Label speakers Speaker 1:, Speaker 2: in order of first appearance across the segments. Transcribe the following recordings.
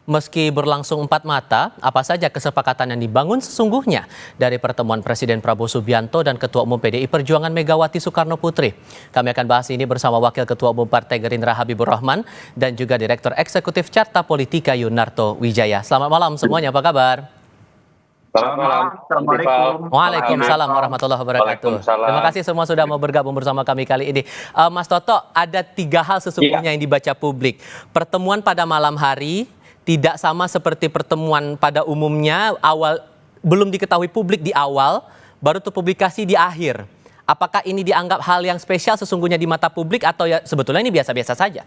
Speaker 1: Meski berlangsung empat mata, apa saja kesepakatan yang dibangun sesungguhnya dari pertemuan Presiden Prabowo Subianto dan Ketua Umum PDI Perjuangan Megawati Soekarno Putri? Kami akan bahas ini bersama Wakil Ketua Umum Partai Gerindra Habibur Rahman dan juga Direktur Eksekutif Carta Politika Yunarto Wijaya. Selamat malam semuanya, apa kabar?
Speaker 2: Selamat malam.
Speaker 3: Assalamualaikum.
Speaker 1: Waalaikumsalam warahmatullahi wabarakatuh.
Speaker 2: Waalaikumsalam.
Speaker 1: Terima kasih semua sudah mau bergabung bersama kami kali ini. Mas Toto, ada tiga hal sesungguhnya yang dibaca publik. Pertemuan pada malam hari tidak sama seperti pertemuan pada umumnya, belum diketahui publik di awal, baru terpublikasi di akhir. Apakah ini dianggap hal yang spesial sesungguhnya di mata publik atau ya sebetulnya ini biasa-biasa saja?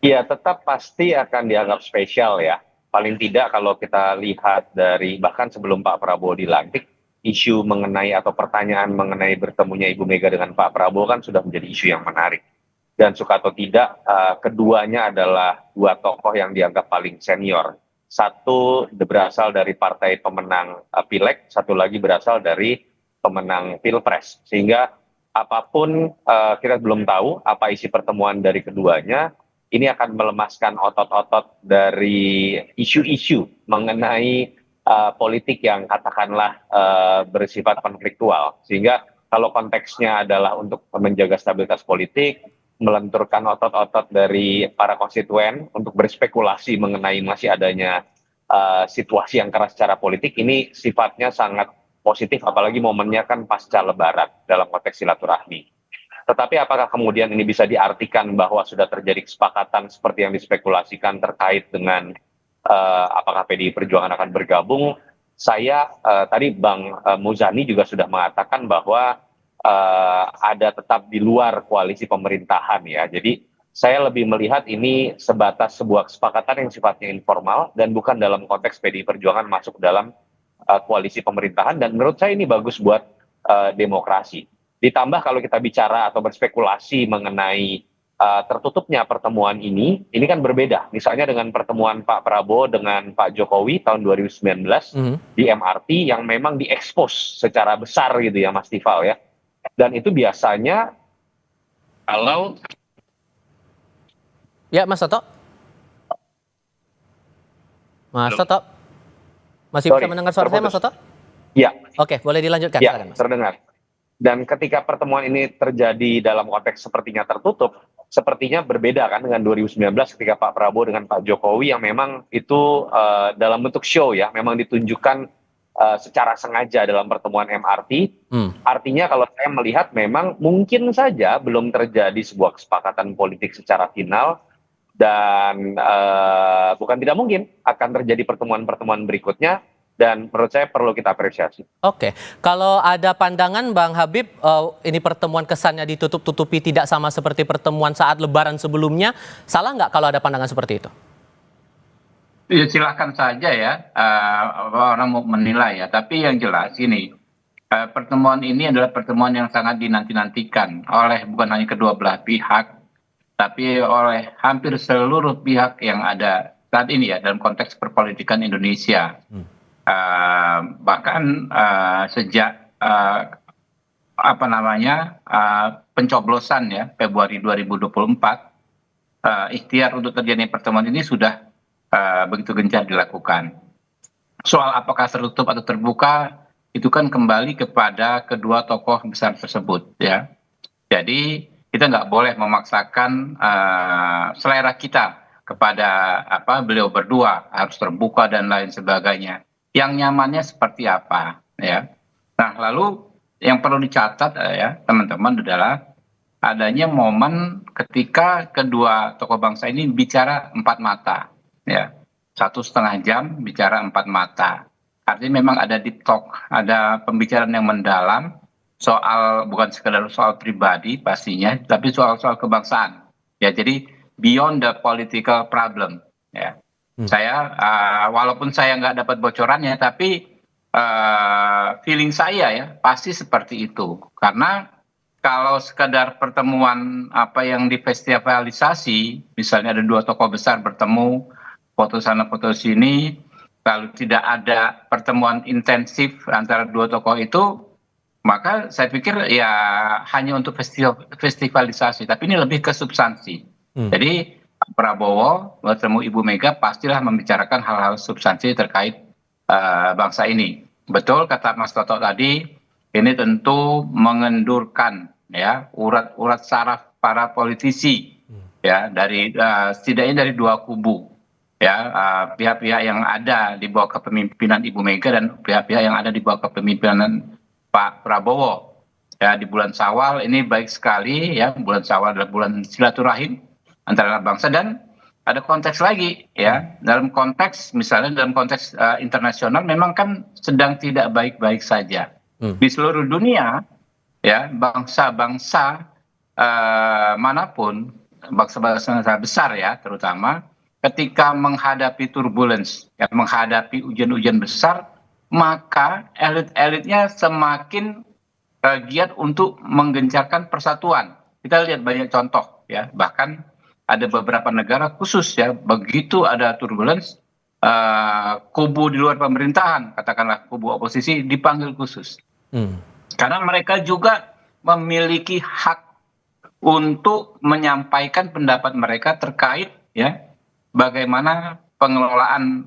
Speaker 2: Iya, tetap pasti akan dianggap spesial ya. Paling tidak kalau kita lihat dari bahkan sebelum Pak Prabowo dilantik, isu mengenai atau pertanyaan mengenai bertemunya Ibu Mega dengan Pak Prabowo kan sudah menjadi isu yang menarik. Dan suka atau tidak, keduanya adalah dua tokoh yang dianggap paling senior. Satu berasal dari partai pemenang Pileg, satu lagi berasal dari pemenang Pilpres. Sehingga apapun kita belum tahu apa isi pertemuan dari keduanya, ini akan melemaskan otot-otot dari isu-isu mengenai politik yang katakanlah bersifat konfliktual. Sehingga kalau konteksnya adalah untuk menjaga stabilitas politik, melenturkan otot-otot dari para konstituen untuk berspekulasi mengenai masih adanya situasi yang keras secara politik, ini sifatnya sangat positif, apalagi momennya kan pasca Lebaran dalam konteks silaturahmi. Tetapi apakah kemudian ini bisa diartikan bahwa sudah terjadi kesepakatan seperti yang dispekulasikan terkait dengan apakah PDI Perjuangan akan bergabung? Saya tadi Bang Muzani juga sudah mengatakan bahwa ada tetap di luar koalisi pemerintahan ya. Jadi saya lebih melihat ini sebatas sebuah kesepakatan yang sifatnya informal dan bukan dalam konteks PDI Perjuangan masuk dalam koalisi pemerintahan, dan menurut saya ini bagus buat demokrasi. Ditambah kalau kita bicara atau berspekulasi mengenai tertutupnya pertemuan ini kan berbeda. Misalnya dengan pertemuan Pak Prabowo dengan Pak Jokowi tahun 2019 di MRT yang memang diekspos secara besar gitu ya Mas Tifal ya. Dan itu biasanya kalau...
Speaker 1: Ya Mas Toto. Mas Toto. Masih bisa mendengar suara saya Mas Toto?
Speaker 2: Ya.
Speaker 1: Oke, boleh dilanjutkan.
Speaker 2: Ya,
Speaker 1: silakan, Mas.
Speaker 2: terdengar. Dan ketika pertemuan ini terjadi dalam konteks sepertinya tertutup, sepertinya berbeda kan dengan 2019 ketika Pak Prabowo dengan Pak Jokowi yang memang itu dalam bentuk show ya, memang ditunjukkan secara sengaja dalam pertemuan MRT. Artinya kalau saya melihat memang mungkin saja belum terjadi sebuah kesepakatan politik secara final, dan bukan tidak mungkin akan terjadi pertemuan-pertemuan berikutnya. Dan menurut saya perlu kita apresiasi.
Speaker 1: Oke, kalau ada pandangan Bang Habib, ini pertemuan kesannya ditutup-tutupi tidak sama seperti pertemuan saat Lebaran sebelumnya, salah nggak kalau ada pandangan seperti itu?
Speaker 3: Ya, silakan saja ya, orang mau menilai ya. Tapi yang jelas ini, pertemuan ini adalah pertemuan yang sangat dinanti-nantikan oleh bukan hanya kedua belah pihak, tapi oleh hampir seluruh pihak yang ada saat ini ya dalam konteks perpolitikan Indonesia. Bahkan sejak pencoblosan ya Februari 2024, ikhtiar untuk terjadinya pertemuan ini sudah begitu gencar dilakukan. Soal apakah tertutup atau terbuka itu kan kembali kepada kedua tokoh besar tersebut ya. Jadi kita nggak boleh memaksakan selera kita kepada beliau berdua harus terbuka dan lain sebagainya. Yang nyamannya seperti apa ya. Nah, lalu yang perlu dicatat ya teman-teman adalah adanya momen ketika kedua tokoh bangsa ini bicara empat mata ya. 1,5 jam bicara empat mata. Artinya memang ada deep talk, ada pembicaraan yang mendalam soal, bukan sekedar soal pribadi pastinya, tapi soal-soal kebangsaan ya. Jadi beyond the political problem ya. Saya walaupun saya nggak dapat bocorannya, tapi feeling saya ya pasti seperti itu. Karena kalau sekadar pertemuan yang divestivalisasi, misalnya ada dua tokoh besar bertemu, foto sana foto sini, lalu tidak ada pertemuan intensif antara dua tokoh itu, maka saya pikir ya hanya untuk festivalisasi. Tapi ini lebih ke substansi. Jadi Prabowo bertemu Ibu Mega pastilah membicarakan hal-hal substansi terkait bangsa ini. Betul kata Mas Toto tadi, ini tentu mengendurkan ya urat-urat saraf para politisi ya dari setidaknya dari dua kubu ya, pihak-pihak yang ada di bawah kepemimpinan Ibu Mega dan pihak-pihak yang ada di bawah kepemimpinan Pak Prabowo. Ya, di bulan Syawal ini baik sekali ya, bulan Syawal adalah bulan silaturahim antara bangsa, dan ada konteks lagi ya, dalam konteks misalnya dalam konteks internasional memang kan sedang tidak baik-baik saja di seluruh dunia ya, bangsa-bangsa manapun, bangsa-bangsa besar ya terutama, ketika menghadapi turbulence ya, menghadapi ujian-ujian besar, maka elit-elitnya semakin giat untuk menggencarkan persatuan. Kita lihat banyak contoh ya, bahkan ada beberapa negara khusus ya, begitu ada turbulence, kubu di luar pemerintahan, katakanlah kubu oposisi, dipanggil khusus. Karena mereka juga memiliki hak untuk menyampaikan pendapat mereka terkait ya bagaimana pengelolaan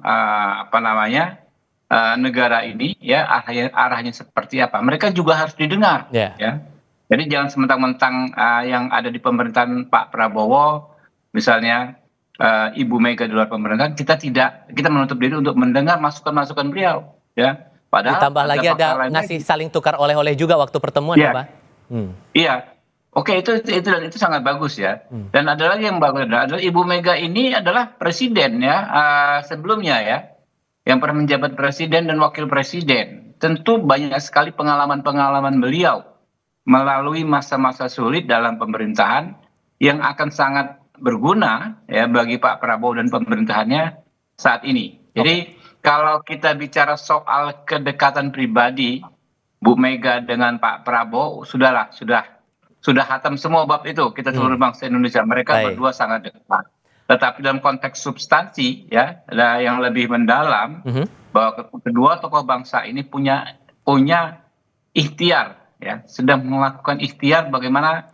Speaker 3: negara ini ya, arahnya seperti apa. Mereka juga harus didengar ya. Jadi jangan sementang-mentang yang ada di pemerintahan Pak Prabowo misalnya, Ibu Mega di luar pemerintahan, kita menutup diri untuk mendengar masukan-masukan beliau ya. Padahal
Speaker 1: ditambah lagi ada ngasih saling tukar oleh-oleh juga waktu pertemuan ya, Pak.
Speaker 3: Iya. Oke, itu sangat bagus ya. Dan ada lagi yang bagus adalah Ibu Mega ini adalah presiden ya, sebelumnya ya, yang pernah menjabat presiden dan wakil presiden. Tentu banyak sekali pengalaman-pengalaman beliau melalui masa-masa sulit dalam pemerintahan yang akan sangat berguna ya bagi Pak Prabowo dan pemerintahannya saat ini. Jadi kalau kita bicara soal kedekatan pribadi Bu Mega dengan Pak Prabowo, sudah hatam semua bab itu, kita seluruh bangsa Indonesia. Mereka berdua sangat dekat. Tetapi dalam konteks substansi ya, yang lebih mendalam, bahwa kedua tokoh bangsa ini punya ikhtiar ya, sedang melakukan ikhtiar bagaimana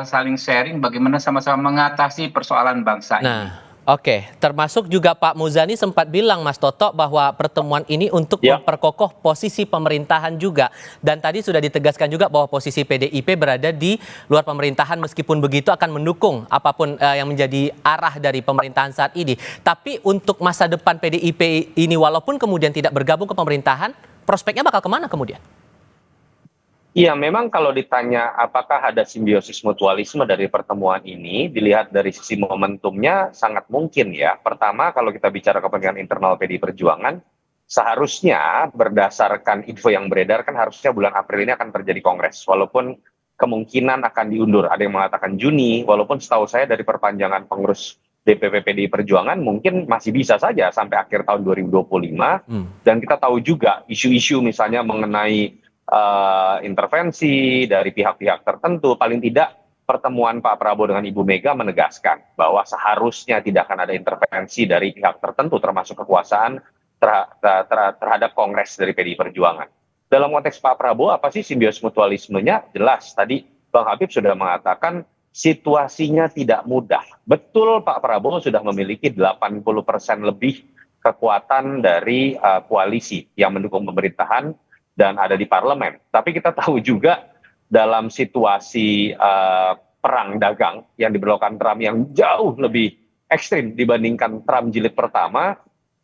Speaker 3: saling sharing, bagaimana sama-sama mengatasi persoalan bangsa ini.
Speaker 1: Oke, termasuk juga Pak Muzani sempat bilang, Mas Toto, bahwa pertemuan ini untuk memperkokoh posisi pemerintahan juga. Dan tadi sudah ditegaskan juga bahwa posisi PDIP berada di luar pemerintahan, meskipun begitu akan mendukung apapun yang menjadi arah dari pemerintahan saat ini. Tapi untuk masa depan PDIP ini, walaupun kemudian tidak bergabung ke pemerintahan, prospeknya bakal kemana kemudian?
Speaker 2: Iya, memang kalau ditanya apakah ada simbiosis mutualisme dari pertemuan ini, dilihat dari sisi momentumnya sangat mungkin ya. Pertama, kalau kita bicara kepentingan internal PDI Perjuangan, seharusnya berdasarkan info yang beredar kan harusnya bulan April ini akan terjadi kongres, walaupun kemungkinan akan diundur. Ada yang mengatakan Juni, walaupun setahu saya dari perpanjangan pengurus DPP PDI Perjuangan mungkin masih bisa saja sampai akhir tahun 2025. Dan kita tahu juga isu-isu misalnya mengenai intervensi dari pihak-pihak tertentu. Paling tidak pertemuan Pak Prabowo dengan Ibu Mega menegaskan bahwa seharusnya tidak akan ada intervensi dari pihak tertentu termasuk kekuasaan terhadap kongres dari PDI Perjuangan. Dalam konteks Pak Prabowo, apa sih simbiosis mutualismenya? Jelas tadi Bang Habib sudah mengatakan situasinya tidak mudah. Betul, Pak Prabowo sudah memiliki 80% lebih kekuatan dari koalisi yang mendukung pemerintahan dan ada di parlemen. Tapi kita tahu juga dalam situasi perang dagang yang diberlakukan Trump yang jauh lebih ekstrim dibandingkan Trump jilid pertama,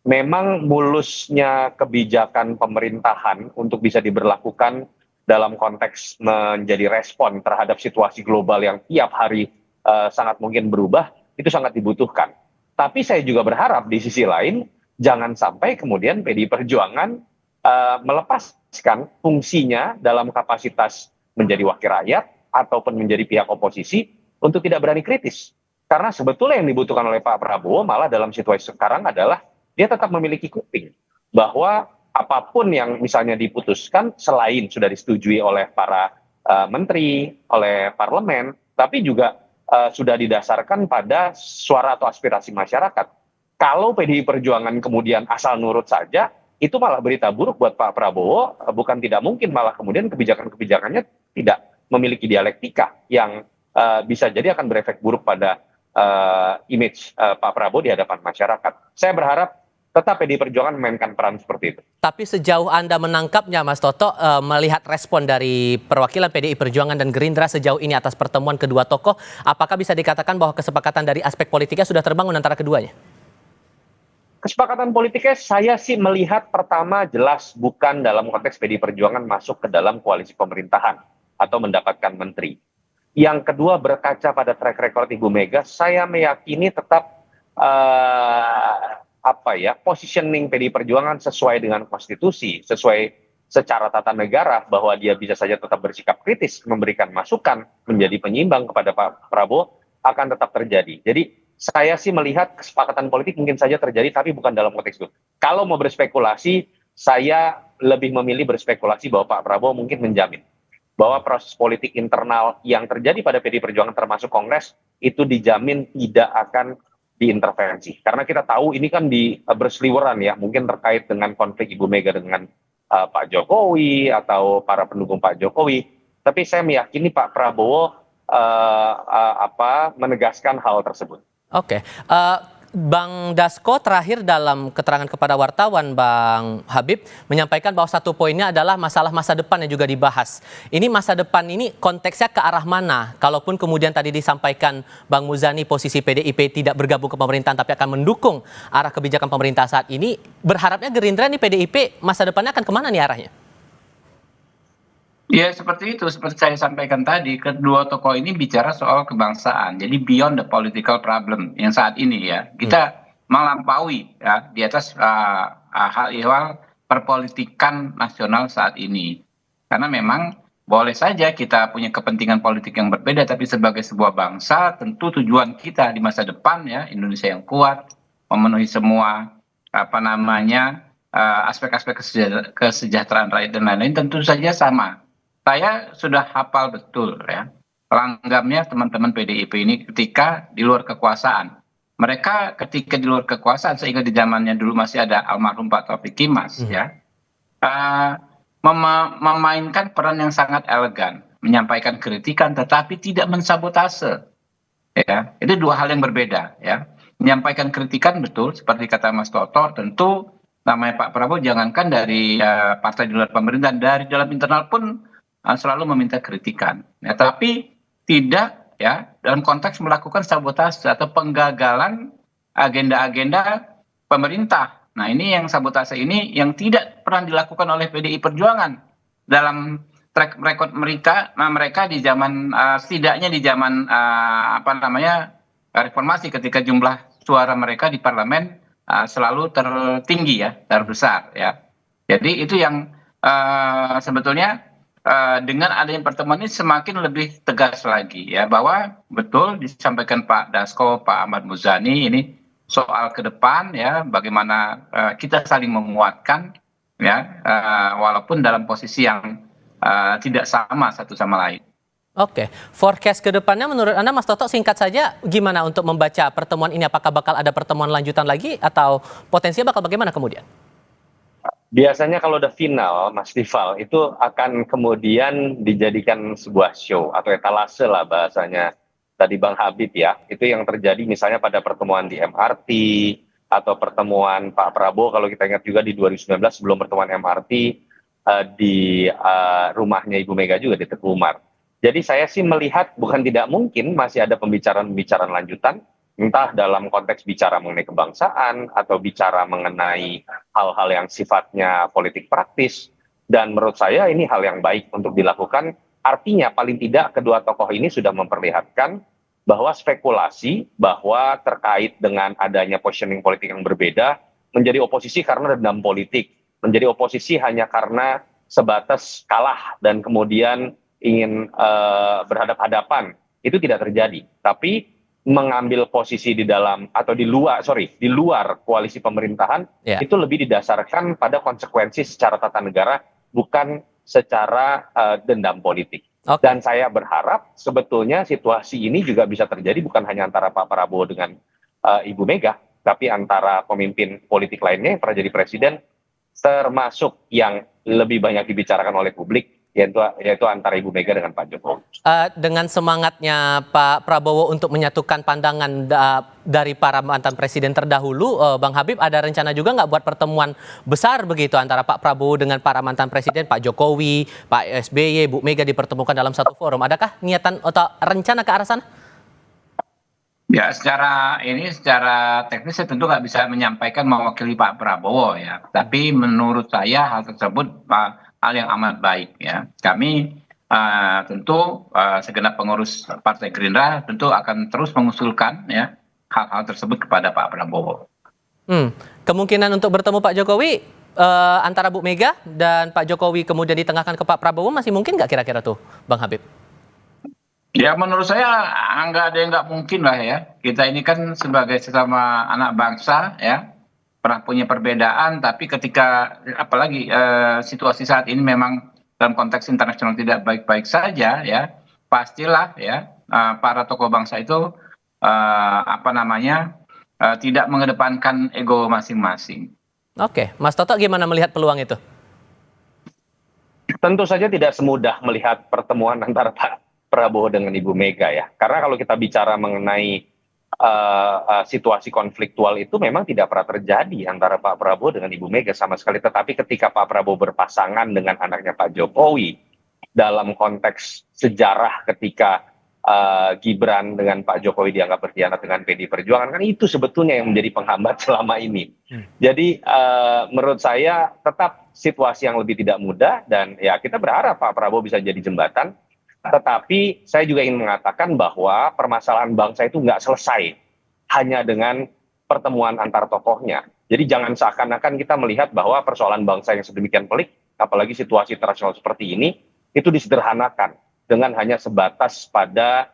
Speaker 2: memang mulusnya kebijakan pemerintahan untuk bisa diberlakukan dalam konteks menjadi respon terhadap situasi global yang tiap hari sangat mungkin berubah, itu sangat dibutuhkan. Tapi saya juga berharap di sisi lain, jangan sampai kemudian PDI Perjuangan melepaskan fungsinya dalam kapasitas menjadi wakil rakyat ataupun menjadi pihak oposisi untuk tidak berani kritis. Karena sebetulnya yang dibutuhkan oleh Pak Prabowo malah dalam situasi sekarang adalah dia tetap memiliki kuping. Bahwa apapun yang misalnya diputuskan selain sudah disetujui oleh para menteri, oleh parlemen, tapi juga sudah didasarkan pada suara atau aspirasi masyarakat. Kalau PDI Perjuangan kemudian asal nurut saja, itu malah berita buruk buat Pak Prabowo, bukan tidak mungkin malah kemudian kebijakan-kebijakannya tidak memiliki dialektika yang bisa jadi akan berefek buruk pada image Pak Prabowo di hadapan masyarakat. Saya berharap tetap PDI Perjuangan memainkan peran seperti itu.
Speaker 1: Tapi sejauh Anda menangkapnya, Mas Toto, melihat respon dari perwakilan PDI Perjuangan dan Gerindra sejauh ini atas pertemuan kedua tokoh, apakah bisa dikatakan bahwa kesepakatan dari aspek politiknya sudah terbangun antara keduanya?
Speaker 2: Kesepakatan politiknya saya sih melihat pertama jelas bukan dalam konteks PDI Perjuangan masuk ke dalam koalisi pemerintahan atau mendapatkan menteri. Yang kedua berkaca pada track record Ibu Mega, saya meyakini tetap positioning PDI Perjuangan sesuai dengan konstitusi, sesuai secara tata negara bahwa dia bisa saja tetap bersikap kritis, memberikan masukan, menjadi penyimbang kepada Pak Prabowo akan tetap terjadi. Jadi saya sih melihat kesepakatan politik mungkin saja terjadi, tapi bukan dalam konteks itu. Kalau mau berspekulasi, saya lebih memilih berspekulasi bahwa Pak Prabowo mungkin menjamin bahwa proses politik internal yang terjadi pada PDI Perjuangan termasuk Kongres itu dijamin tidak akan diintervensi. Karena kita tahu ini kan berseliweran ya, mungkin terkait dengan konflik Ibu Mega dengan Pak Jokowi atau para pendukung Pak Jokowi. Tapi saya meyakini Pak Prabowo menegaskan hal tersebut.
Speaker 1: Oke, Bang Dasko terakhir dalam keterangan kepada wartawan, Bang Habib menyampaikan bahwa satu poinnya adalah masalah masa depan yang juga dibahas. Ini masa depan ini konteksnya ke arah mana? Kalaupun kemudian tadi disampaikan Bang Muzani posisi PDIP tidak bergabung ke pemerintahan tapi akan mendukung arah kebijakan pemerintah saat ini, berharapnya Gerindra nih PDIP masa depannya akan kemana nih arahnya?
Speaker 3: Ya seperti itu, seperti saya sampaikan tadi, kedua tokoh ini bicara soal kebangsaan, jadi beyond the political problem yang saat ini ya, kita melampaui ya di atas hal ihwal perpolitikan nasional saat ini. Karena memang boleh saja kita punya kepentingan politik yang berbeda, tapi sebagai sebuah bangsa tentu tujuan kita di masa depan ya, Indonesia yang kuat, memenuhi semua aspek-aspek kesejahteraan rakyat dan lain-lain tentu saja sama. Saya sudah hafal betul ya langgamnya teman-teman PDIP ini ketika di luar kekuasaan. Mereka ketika di luar kekuasaan, saya ingat di zamannya dulu masih ada almarhum Pak Taufik Kimas ya, memainkan peran yang sangat elegan, menyampaikan kritikan tetapi tidak mensabotase. Ya, itu dua hal yang berbeda ya. Menyampaikan kritikan betul seperti kata Mas Toto, tentu namanya Pak Prabowo jangankan dari partai di luar pemerintahan, dari dalam internal pun selalu meminta kritikan, ya, tapi tidak ya dalam konteks melakukan sabotase atau penggagalan agenda-agenda pemerintah. Nah ini yang sabotase ini yang tidak pernah dilakukan oleh PDI Perjuangan dalam track record mereka di zaman setidaknya di zaman reformasi ketika jumlah suara mereka di parlemen selalu tertinggi ya, terbesar ya. Jadi itu yang sebetulnya dengan adanya pertemuan ini semakin lebih tegas lagi ya bahwa betul disampaikan Pak Dasko, Pak Ahmad Muzani ini soal ke depan ya bagaimana kita saling menguatkan ya walaupun dalam posisi yang tidak sama satu sama lain.
Speaker 1: Oke, forecast ke depannya menurut Anda Mas Toto singkat saja gimana untuk membaca pertemuan ini, apakah bakal ada pertemuan lanjutan lagi atau potensinya bakal bagaimana kemudian?
Speaker 2: Biasanya kalau udah final, Mas Tifal, itu akan kemudian dijadikan sebuah show atau etalase lah bahasanya tadi Bang Habib ya. Itu yang terjadi misalnya pada pertemuan di MRT atau pertemuan Pak Prabowo kalau kita ingat juga di 2019 sebelum pertemuan MRT di rumahnya Ibu Mega juga di Teguh Umar. Jadi saya sih melihat bukan tidak mungkin masih ada pembicaraan-pembicaraan lanjutan, entah dalam konteks bicara mengenai kebangsaan atau bicara mengenai hal-hal yang sifatnya politik praktis. Dan menurut saya ini hal yang baik untuk dilakukan. Artinya paling tidak kedua tokoh ini sudah memperlihatkan bahwa spekulasi bahwa terkait dengan adanya positioning politik yang berbeda, menjadi oposisi karena dendam politik, menjadi oposisi hanya karena sebatas kalah dan kemudian ingin berhadap-hadapan, itu tidak terjadi. Tapi mengambil posisi di dalam atau di luar koalisi pemerintahan itu lebih didasarkan pada konsekuensi secara tata negara, bukan secara dendam politik. Dan saya berharap sebetulnya situasi ini juga bisa terjadi bukan hanya antara Pak Prabowo dengan Ibu Mega, tapi antara pemimpin politik lainnya yang pernah jadi presiden, termasuk yang lebih banyak dibicarakan oleh publik, yaitu antara Ibu Mega dengan Pak Jokowi.
Speaker 1: Dengan semangatnya Pak Prabowo untuk menyatukan pandangan dari para mantan presiden terdahulu, Bang Habib, ada rencana juga nggak buat pertemuan besar begitu antara Pak Prabowo dengan para mantan presiden, Pak Jokowi, Pak SBY, Bu Mega dipertemukan dalam satu forum? Adakah niatan atau rencana ke arah sana?
Speaker 3: Ya, secara teknis saya tentu nggak bisa menyampaikan mewakili Pak Prabowo ya. Tapi menurut saya hal tersebut hal yang amat baik ya. Kami tentu segenap pengurus Partai Gerindra tentu akan terus mengusulkan ya hal-hal tersebut kepada Pak Prabowo.
Speaker 1: Kemungkinan untuk bertemu Pak Jokowi antara Bu Mega dan Pak Jokowi kemudian ditengahkan ke Pak Prabowo masih mungkin nggak kira-kira tuh, Bang Habib?
Speaker 3: Ya menurut saya nggak ada yang nggak mungkin lah ya. Kita ini kan sebagai sesama anak bangsa ya, pernah punya perbedaan, tapi ketika apalagi situasi saat ini memang dalam konteks internasional tidak baik-baik saja ya, pastilah ya para tokoh bangsa itu tidak mengedepankan ego masing-masing.
Speaker 1: Oke, Mas Toto gimana melihat peluang itu?
Speaker 2: Tentu saja tidak semudah melihat pertemuan antara Pak Prabowo dengan Ibu Mega ya. Karena kalau kita bicara mengenai situasi konfliktual itu memang tidak pernah terjadi antara Pak Prabowo dengan Ibu Mega sama sekali. Tetapi ketika Pak Prabowo berpasangan dengan anaknya Pak Jokowi dalam konteks sejarah ketika Gibran dengan Pak Jokowi dianggap berkhianat dengan PDI Perjuangan, kan itu sebetulnya yang menjadi penghambat selama ini. Jadi menurut saya tetap situasi yang lebih tidak mudah, dan ya kita berharap Pak Prabowo bisa jadi jembatan. Tetapi saya juga ingin mengatakan bahwa permasalahan bangsa itu nggak selesai hanya dengan pertemuan antar tokohnya. Jadi jangan seakan-akan kita melihat bahwa persoalan bangsa yang sedemikian pelik, apalagi situasi internasional seperti ini, itu disederhanakan dengan hanya sebatas pada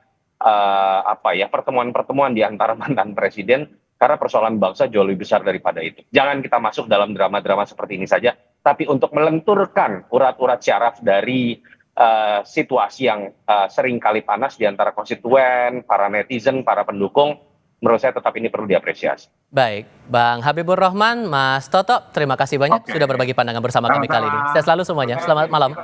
Speaker 2: pertemuan-pertemuan di antara mantan presiden, karena persoalan bangsa jauh lebih besar daripada itu. Jangan kita masuk dalam drama-drama seperti ini saja, tapi untuk melenturkan urat-urat syaraf dari situasi yang sering kali panas di antara konstituen, para netizen, para pendukung, menurut saya tetap ini perlu diapresiasi.
Speaker 1: Baik, Bang Habibur Rahman, Mas Toto, terima kasih banyak sudah berbagi pandangan bersama kami kali ini. Saya selalu semuanya. Selamat malam.